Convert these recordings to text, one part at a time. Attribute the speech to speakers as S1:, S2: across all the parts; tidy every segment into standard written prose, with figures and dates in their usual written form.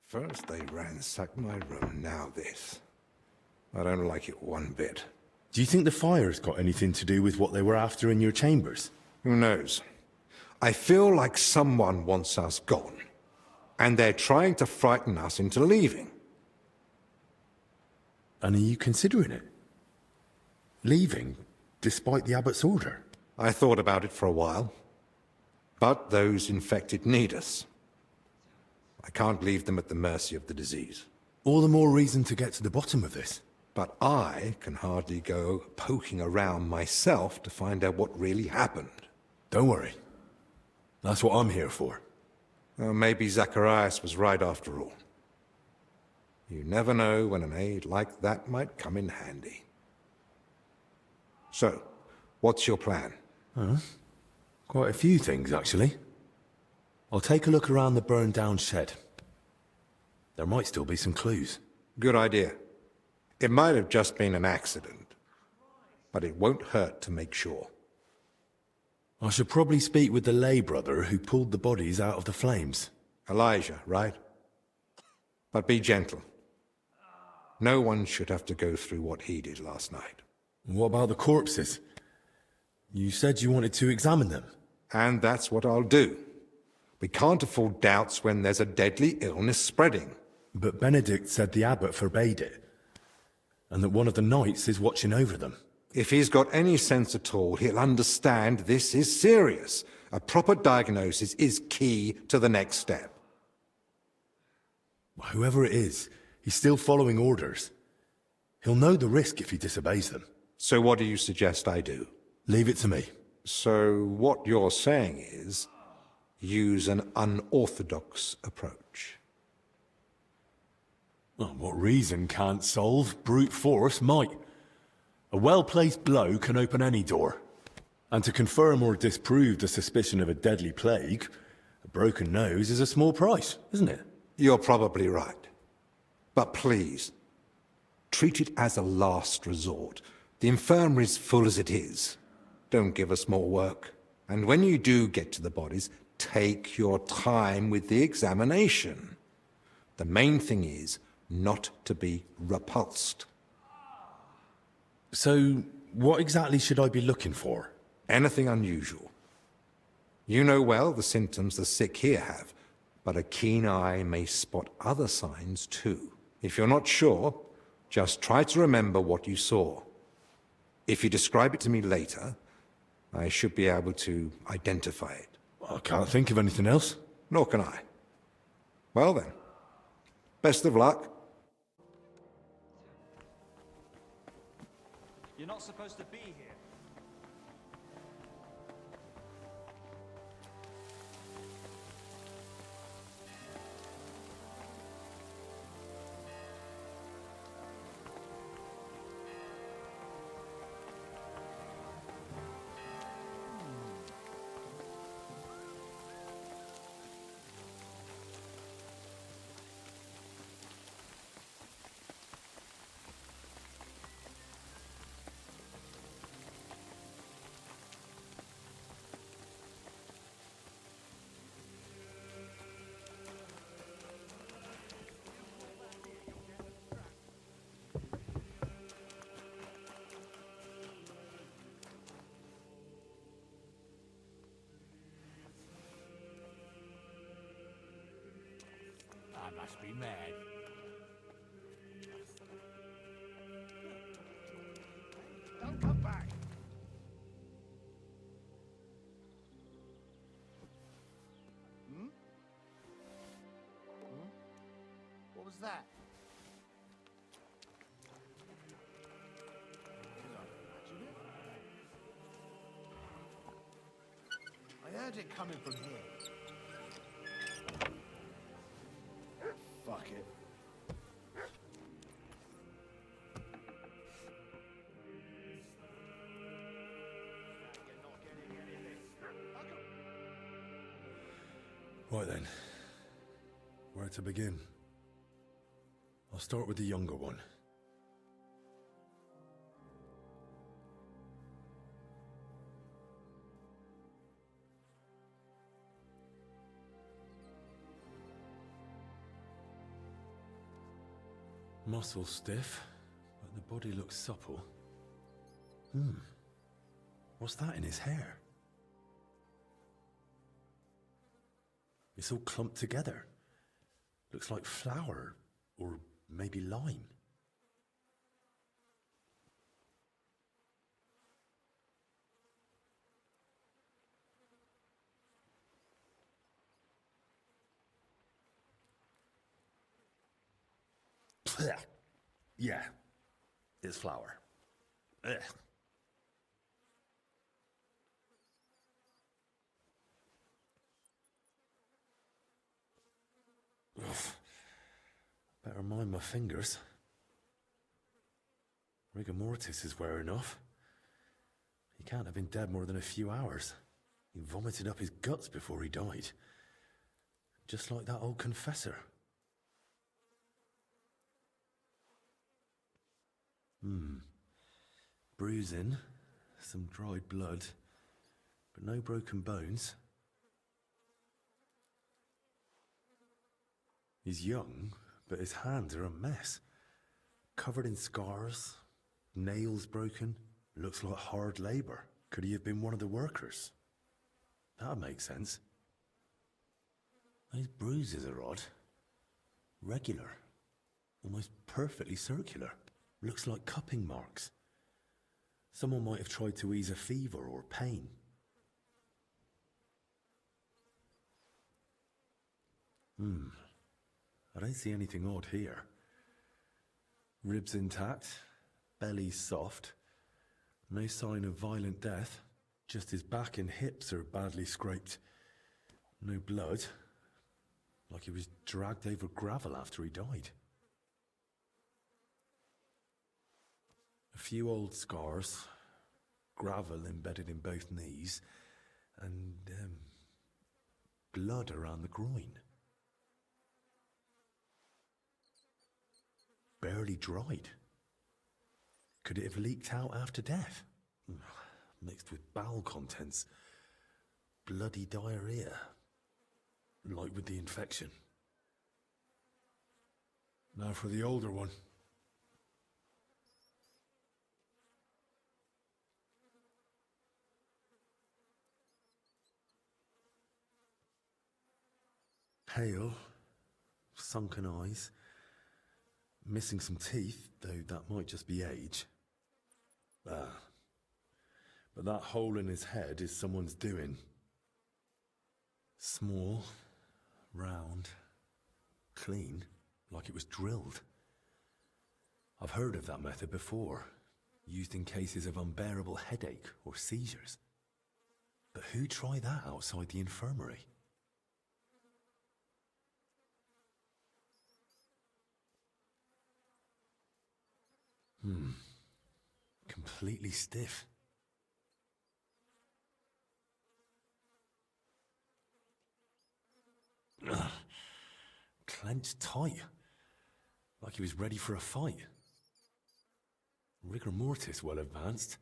S1: First they ransacked my room, now this. I don't like it one bit.
S2: Do you think the fire's got anything to do with what they were after in your chambers?
S1: Who knows? I feel like someone wants us gone, and they're trying to frighten us into leaving.
S2: And are you considering it? Leaving, despite the abbot's order?
S1: I thought about it for a while, but those infected need us. I can't leave them at the mercy of the disease.
S2: All the more reason to get to the bottom of this.
S1: But I can hardly go poking around myself to find out what really happened.
S2: Don't worry. That's what I'm here for.
S1: Well, maybe Zacharias was right after all. You never know when an aid like that might come in handy. So, what's your plan?
S2: Quite a few things, actually. I'll take a look around the burned-down shed. There might still be some clues.
S1: Good idea. It might have just been an accident, but it won't hurt to make sure.
S2: I should probably speak with the lay brother who pulled the bodies out of the flames.
S1: Elijah, right? But be gentle. No one should have to go through what he did last night.
S2: What about the corpses? You said you wanted to examine them.
S1: And that's what I'll do. We can't afford doubts when there's a deadly illness spreading.
S2: But Benedict said the abbot forbade it, and that one of the knights is watching over them.
S1: If he's got any sense at all, he'll understand this is serious. A proper diagnosis is key to the next step.
S2: Whoever it is, he's still following orders. He'll know the risk if he disobeys them.
S1: So what do you suggest I do?
S2: Leave it to me.
S1: So what you're saying is, use an unorthodox approach.
S2: Well, what reason can't solve, brute force might. A well-placed blow can open any door. And to confirm or disprove the suspicion of a deadly plague, a broken nose is a small price, isn't it?
S1: You're probably right. But please, treat it as a last resort. The infirmary's full as it is. Don't give us more work. And when you do get to the bodies, take your time with the examination. The main thing is not to be repulsed.
S2: So, what exactly should I be looking for?
S1: Anything unusual. You know well the symptoms the sick here have, but a keen eye may spot other signs too. If you're not sure, just try to remember what you saw. If you describe it to me later, I should be able to identify it.
S2: I can't think of anything else.
S1: Nor can I. Well then, best of luck.
S3: You're not supposed to be here. I must be mad. Don't come back. What was that? I heard it coming from here. Fuck it.
S2: Right then. Where to begin? I'll start with the younger one. Muscle stiff, but the body looks supple. What's that in his hair? It's all clumped together. Looks like flour, or maybe lime. Yeah, it's flour. Ugh. Better mind my fingers. Rigor mortis is wearing off. He can't have been dead more than a few hours. He vomited up his guts before he died. Just like that old confessor. Bruising, some dried blood, but no broken bones. He's young, but his hands are a mess. Covered in scars, nails broken, looks like hard labor. Could he have been one of the workers? That makes sense. Those bruises are odd. Regular. Almost perfectly circular. Looks like cupping marks. Someone might have tried to ease a fever or pain. I don't see anything odd here. Ribs intact, belly soft. No sign of violent death. Just his back and hips are badly scraped. No blood. Like he was dragged over gravel after he died. A few old scars, gravel embedded in both knees, and blood around the groin. Barely dried. Could it have leaked out after death? Mixed with bowel contents. Bloody diarrhea. Like with the infection. Now for the older one. Pale, sunken eyes, missing some teeth, though that might just be age. But that hole in his head is someone's doing. Small, round, clean, like it was drilled. I've heard of that method before, used in cases of unbearable headache or seizures. But who tried that outside the infirmary? Completely stiff. Clenched tight. Like he was ready for a fight. Rigor mortis well advanced.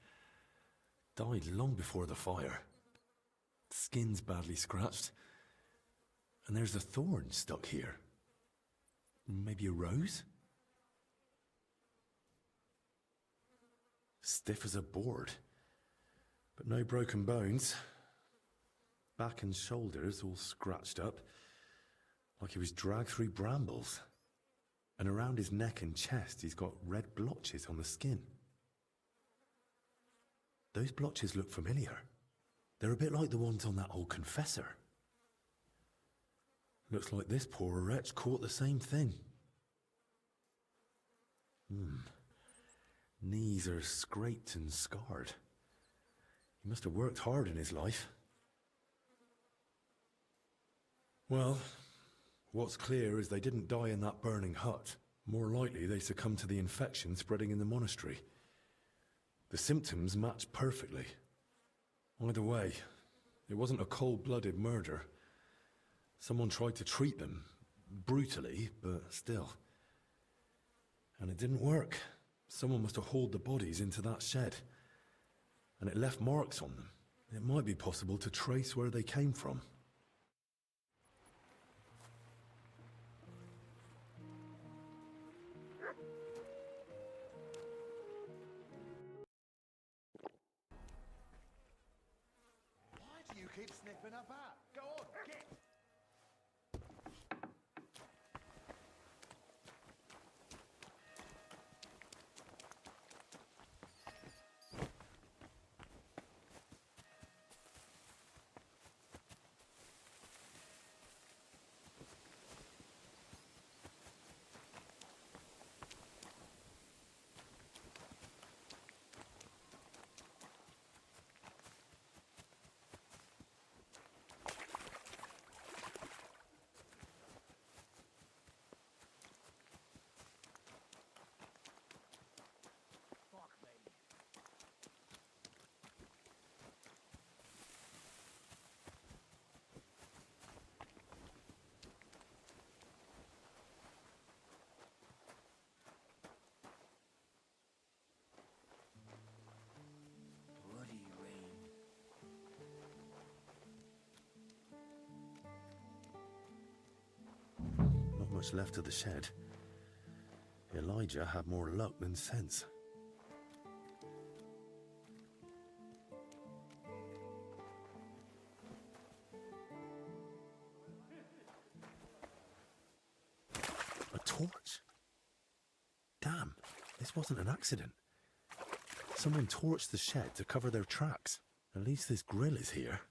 S2: Died long before the fire. Skin's badly scratched. And there's a thorn stuck here. Maybe a rose? Stiff as a board. But no broken bones. Back and shoulders all scratched up. Like he was dragged through brambles. And around his neck and chest he's got red blotches on the skin. Those blotches look familiar. They're a bit like the ones on that old confessor. Looks like this poor wretch caught the same thing. Knees are scraped and scarred. He must have worked hard in his life. Well, what's clear is they didn't die in that burning hut. More likely they succumbed to the infection spreading in the monastery. The symptoms match perfectly. Either way, it wasn't a cold-blooded murder. Someone tried to treat them, brutally, but still. And it didn't work. Someone must have hauled the bodies into that shed. And it left marks on them. It might be possible to trace where they came from.
S3: You keep sniffing about. Go on, get. Fuck me. Bloody rain.
S2: Not much left of the shed. Elijah had more luck than sense. A torch? Damn, this wasn't an accident. Someone torched the shed to cover their tracks. At least this grill is here.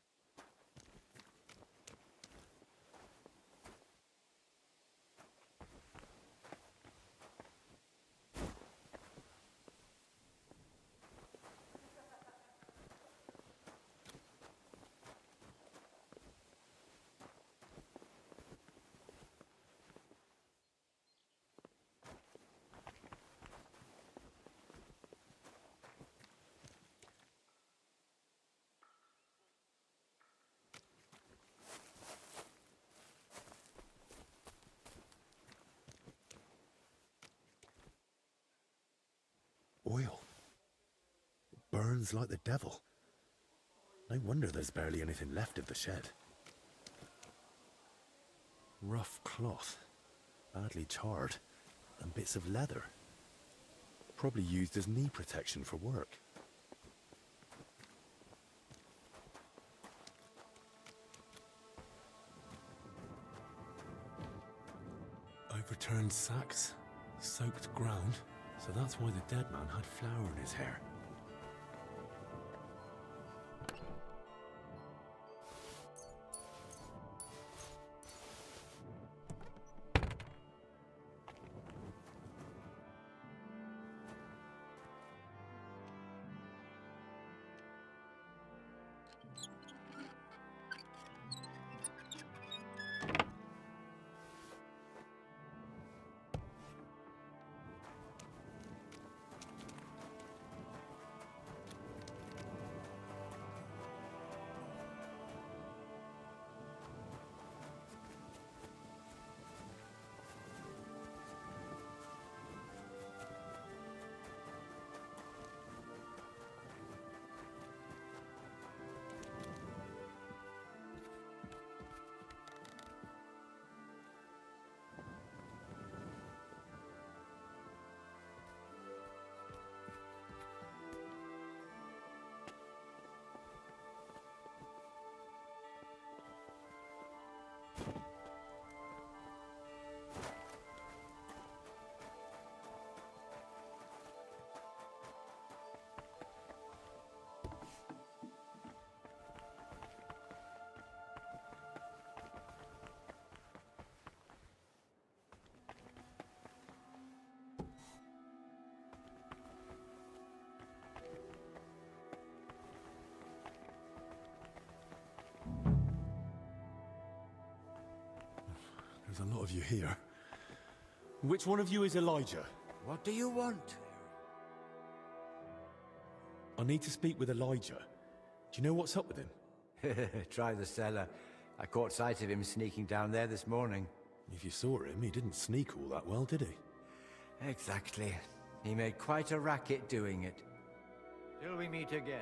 S2: Oil. It burns like the devil. No wonder there's barely anything left of the shed. Rough cloth, badly charred, and bits of leather. Probably used as knee protection for work. Overturned sacks, soaked ground. So that's why the dead man had flour in his hair. There's a lot of you here. Which one of you is Elijah?
S4: What do you want?
S2: I need to speak with Elijah. Do you know what's up with him?
S4: Try the cellar. I caught sight of him sneaking down there this morning.
S2: If you saw him, he didn't sneak all that well, did he?
S4: Exactly. He made quite a racket doing it. Till we meet again.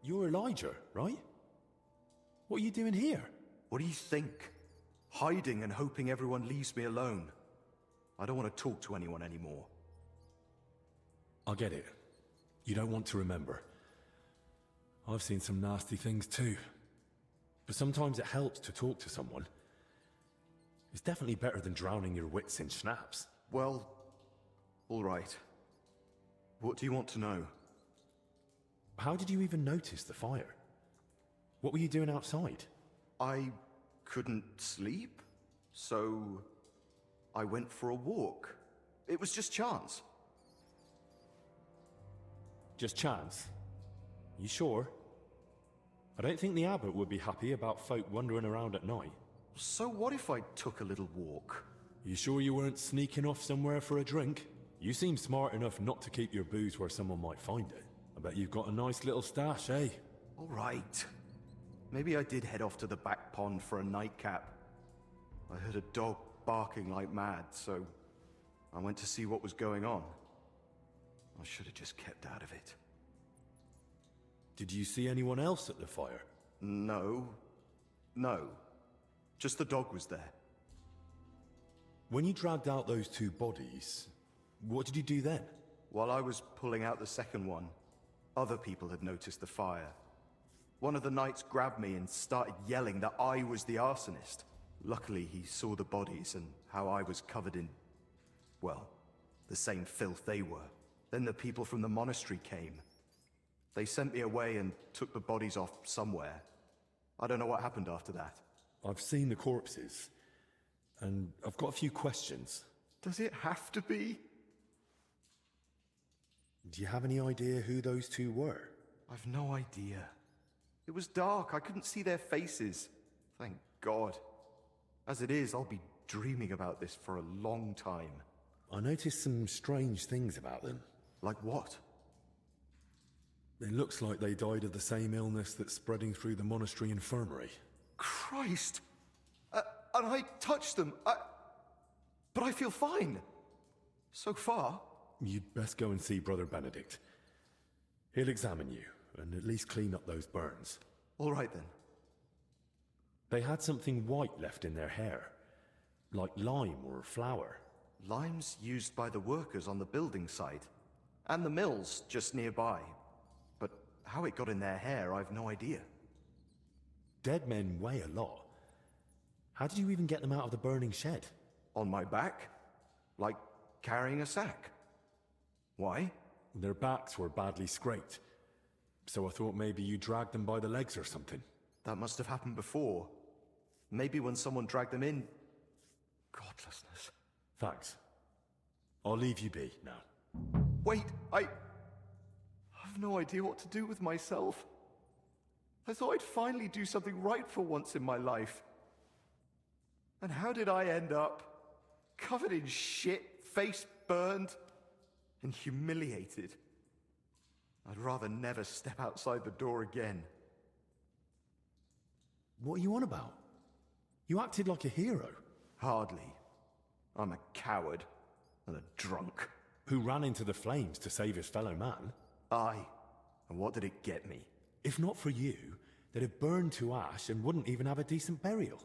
S2: you're Elijah, right? What are you doing here?
S5: What do you think? Hiding and hoping everyone leaves me alone. I don't want to talk to anyone anymore.
S2: I get it. You don't want to remember. I've seen some nasty things too. But sometimes it helps to talk to someone. It's definitely better than drowning your wits in schnapps.
S5: Well, all right. What do you want to know?
S2: How did you even notice the fire? What were you doing outside?
S5: I couldn't sleep, so I went for a walk. It was just chance.
S2: Just chance? You sure? I don't think the abbot would be happy about folk wandering around at night.
S5: So what if I took a little walk?
S2: You sure you weren't sneaking off somewhere for a drink? You seem smart enough not to keep your booze where someone might find it. I bet you've got a nice little stash, eh?
S5: All right. Maybe I did head off to the back pond for a nightcap. I heard a dog barking like mad, so I went to see what was going on. I should have just kept out of it.
S2: Did you see anyone else at the fire?
S5: No. Just the dog was there.
S2: When you dragged out those two bodies, what did you do then?
S5: While I was pulling out the second one, other people had noticed the fire. One of the knights grabbed me and started yelling that I was the arsonist. Luckily, he saw the bodies and how I was covered in, well, the same filth they were. Then the people from the monastery came. They sent me away and took the bodies off somewhere. I don't know what happened after that.
S2: I've seen the corpses, and I've got a few questions.
S5: Does it have to be?
S2: Do you have any idea who those two were?
S5: I've no idea. It was dark. I couldn't see their faces. Thank God. As it is, I'll be dreaming about this for a long time.
S2: I noticed some strange things about them.
S5: Like what?
S2: It looks like they died of the same illness that's spreading through the monastery infirmary.
S5: Christ! And I touched them. But I feel fine. So far.
S2: You'd best go and see Brother Benedict. He'll examine you, and at least clean up those burns.
S5: All right then.
S2: They had something white left in their hair, like lime or flour.
S5: Limes used by the workers on the building site, and the mills just nearby. But how it got in their hair, I've no idea.
S2: Dead men weigh a lot. How did you even get them out of the burning shed?
S5: On my back? Like carrying a sack. Why?
S2: Their backs were badly scraped, so I thought maybe you dragged them by the legs or something.
S5: That must have happened before. Maybe when someone dragged them in. Godlessness.
S2: Thanks. I'll leave you be now.
S5: Wait, I have no idea what to do with myself. I thought I'd finally do something right for once in my life. And how did I end up? Covered in shit, face burned, and humiliated. I'd rather never step outside the door again.
S2: What are you on about? You acted like a hero.
S5: Hardly. I'm a coward and a drunk.
S2: Who ran into the flames to save his fellow man.
S5: Aye. And what did it get me?
S2: If not for you, they'd have burned to ash and wouldn't even have a decent burial.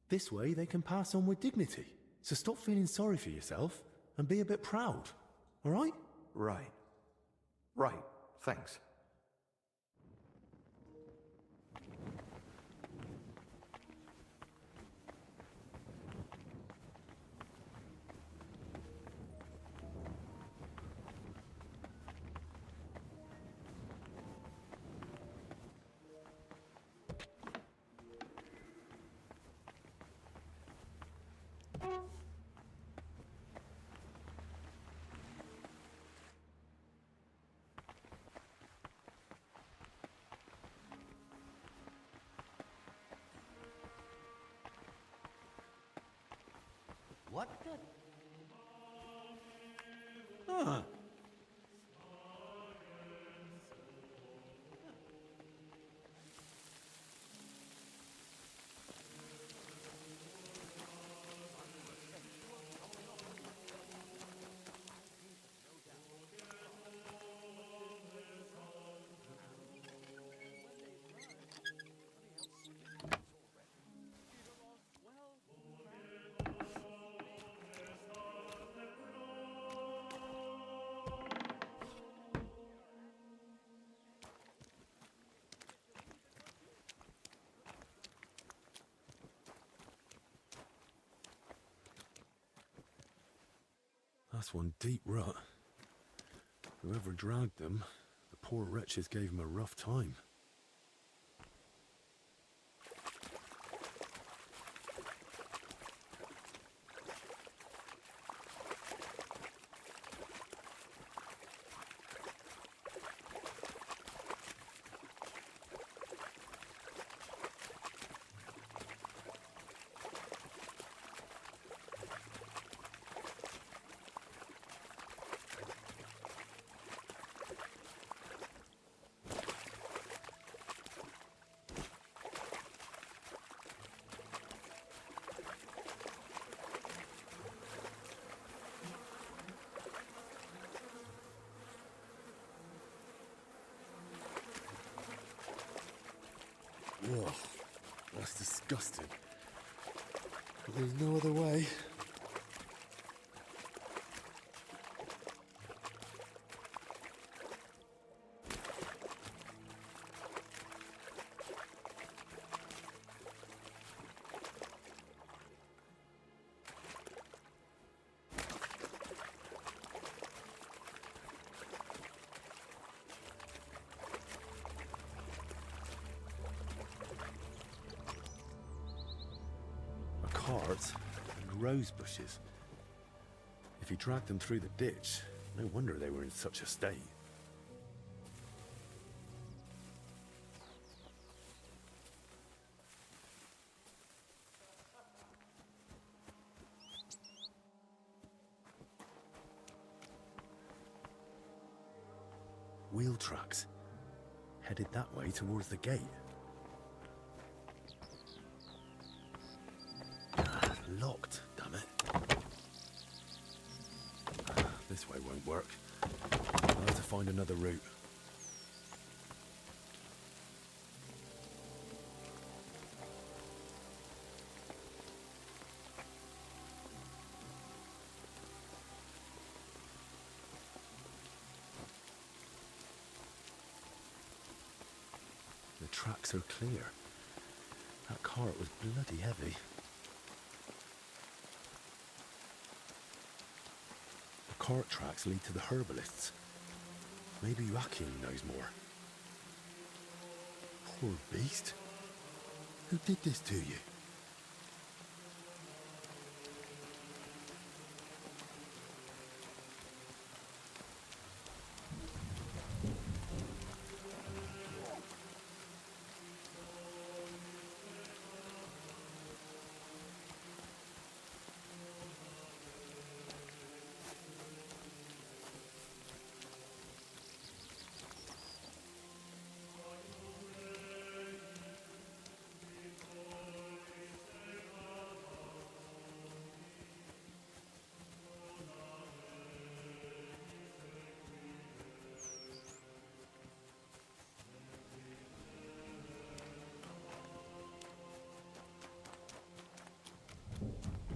S2: This way they can pass on with dignity. So stop feeling sorry for yourself and be a bit proud. All right?
S5: Right. Thanks.
S4: What the?
S2: Huh. That's one deep rut. Whoever dragged them, the poor wretches gave him a rough time. Ugh, that's disgusting. But there's no other way. Cart and rose bushes. If he dragged them through the ditch, no wonder they were in such a state. Wheel tracks, headed that way towards the gate. Locked, damn it. This way won't work. I'll have to find another route. The tracks are clear. That cart was bloody heavy. Cart tracks lead to the herbalists. Maybe Joachim knows more. Poor beast. Who did this to you?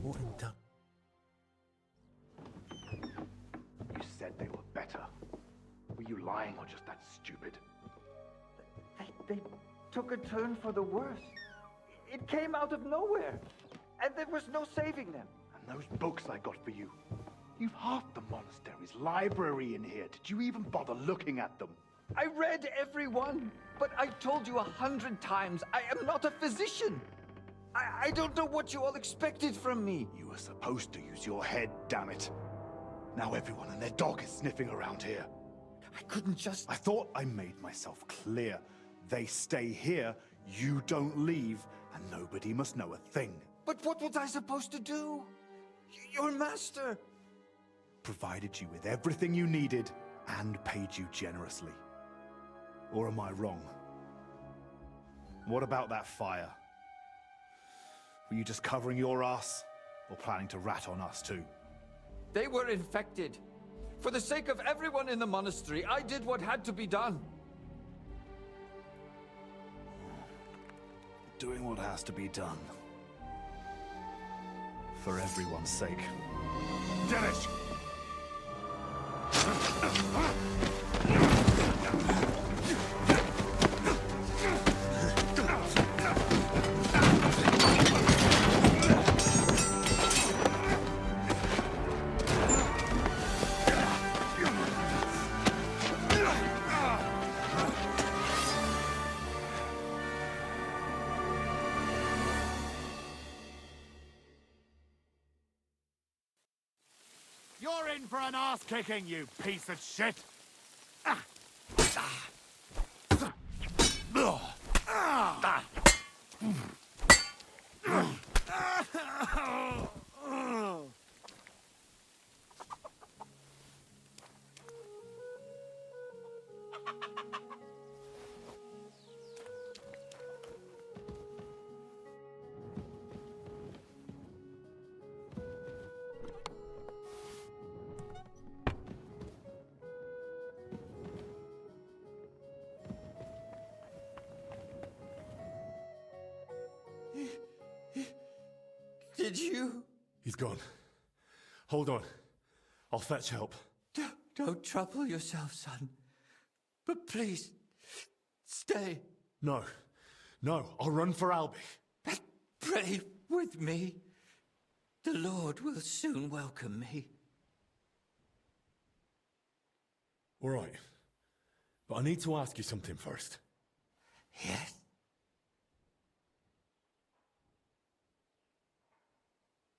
S2: What in da-
S3: You said they were better. Were you lying or just that stupid?
S6: They took a turn for the worse. It came out of nowhere, and there was no saving them.
S3: And those books I got for you. You've half the monastery's library in here. Did you even bother looking at them?
S6: I read every one, but I told you 100 times, I am not a physician. I don't know what you all expected from me.
S3: You were supposed to use your head, damn it. Now everyone and their dog is sniffing around here.
S6: I couldn't just...
S3: I thought I made myself clear. They stay here, you don't leave, and nobody must know a thing.
S6: But what was I supposed to do? Your master...
S3: Provided you with everything you needed and paid you generously. Or am I wrong? What about that fire? Were you just covering your ass, or planning to rat on us too?
S6: They were infected. For the sake of everyone in the monastery, I did what had to be done.
S3: Doing what has to be done. For everyone's sake. Dennis! for an ass-kicking, you piece of shit!
S4: Did you?
S2: He's gone. Hold on. I'll fetch help.
S4: Don't trouble yourself, son. But please, stay.
S2: No. No, I'll run for Albie.
S4: But pray with me. The Lord will soon welcome me.
S2: All right. But I need to ask you something first.
S4: Yes?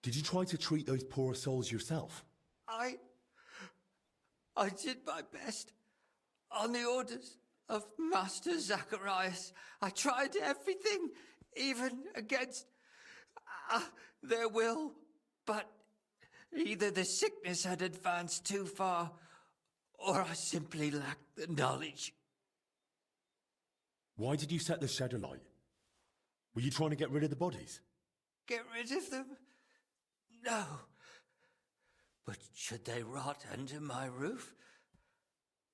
S2: Did you try to treat those poor souls yourself?
S4: I did my best. On the orders of Master Zacharias, I tried everything, even against their will. But either the sickness had advanced too far, or I simply lacked the knowledge.
S2: Why did you set the shed alight? Were you trying to get rid of the bodies?
S4: Get rid of them? No. But should they rot under my roof?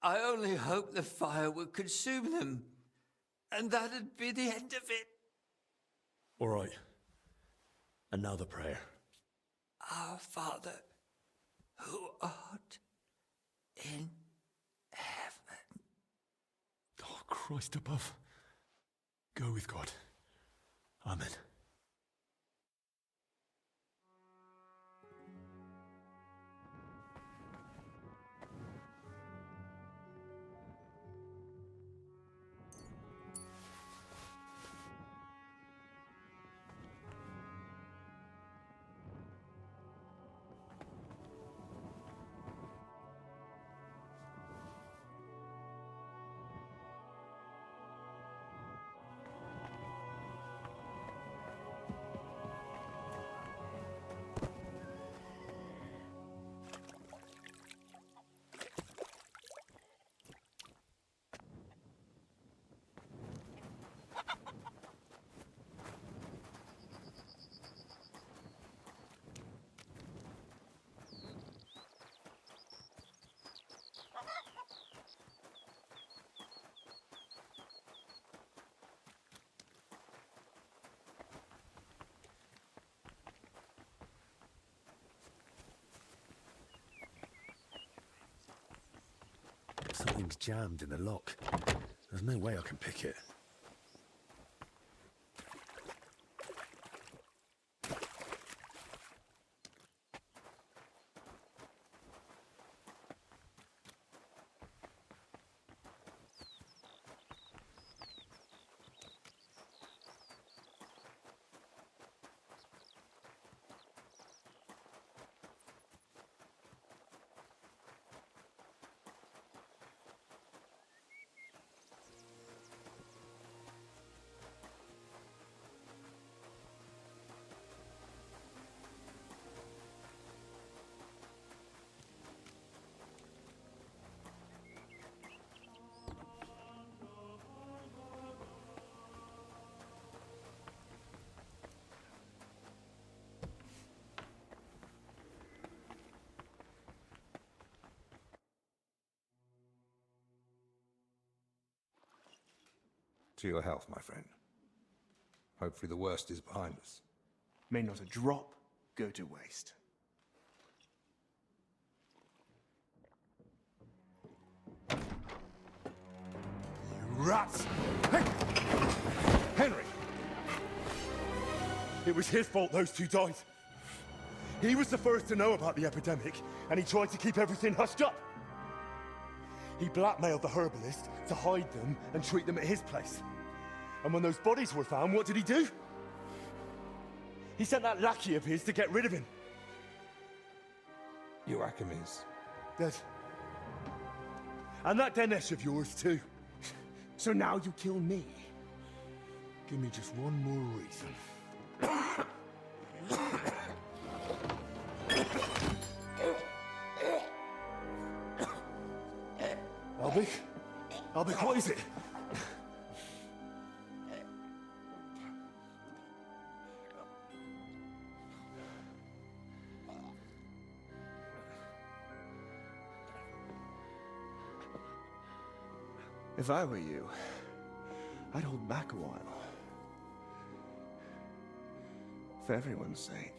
S4: I only hoped the fire would consume them, and that'd be the end of it.
S2: All right. And now the prayer.
S4: Our Father, who art in heaven.
S2: Oh, Christ above. Go with God. Amen. Something's jammed in the lock. There's no way I can pick it.
S1: To your health, my friend. Hopefully the worst is behind us.
S3: May not a drop go to waste.
S2: You rats! Hey! Henry! It was his fault those two died. He was the first to know about the epidemic, and he tried to keep everything hushed up. He blackmailed the herbalist to hide them and treat them at his place. And when those bodies were found, what did he do? He sent that lackey of his to get rid of him.
S1: You Akamis,
S7: Dead. And that Dinesh of yours, too. So now you kill me. Give me just one more reason. Albig, what is it?
S8: If I were you, I'd hold back a while. For everyone's sake.